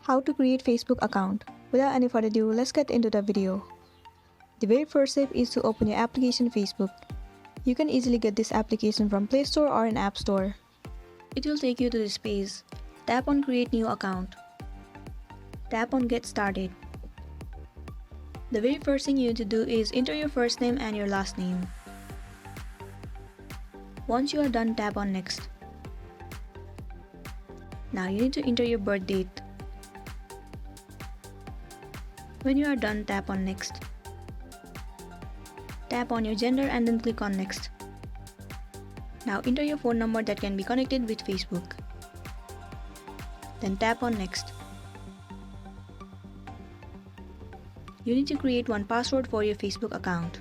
How to create Facebook account. Without any further ado, let's get into the video. The very first step is to open your application Facebook. You can easily get this application from Play Store or an App Store. It will take you to this page. Tap on Create New Account. Tap on Get Started. The very first thing you need to do is enter your first name and your last name. Once you are done, tap on Next. Now you need to enter your birth date. When you are done, tap on Next. Tap on your gender and then click on Next. Now enter your phone number that can be connected with Facebook. Then tap on Next. You need to create one password for your Facebook account.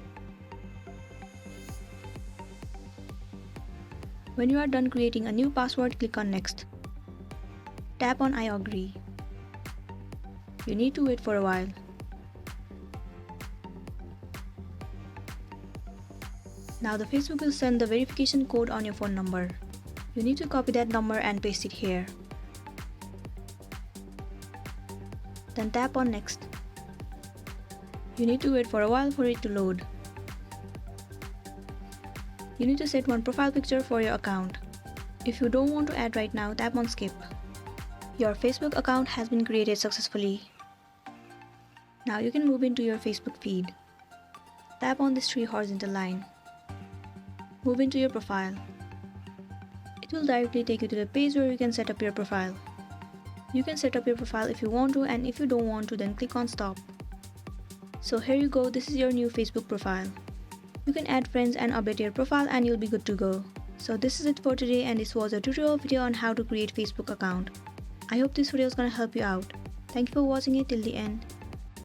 When you are done creating a new password, click on Next. Tap on I agree. You need to wait for a while. Now the Facebook will send the verification code on your phone number. You need to copy that number and paste it here. Then tap on Next. You need to wait for a while for it to load. You need to set one profile picture for your account. If you don't want to add right now, tap on Skip. Your Facebook account has been created successfully. Now you can move into your Facebook feed. Tap on this three horizontal line. Move into your profile. It will directly take you to the page where you can set up your profile. You can set up your profile if you want to, and if you don't want to, then click on Stop. So here you go, this is your new Facebook profile. You can add friends and update your profile and you'll be good to go. So this is it for today, and this was a tutorial video on how to create Facebook account. I hope this video is gonna help you out. Thank you for watching it till the end.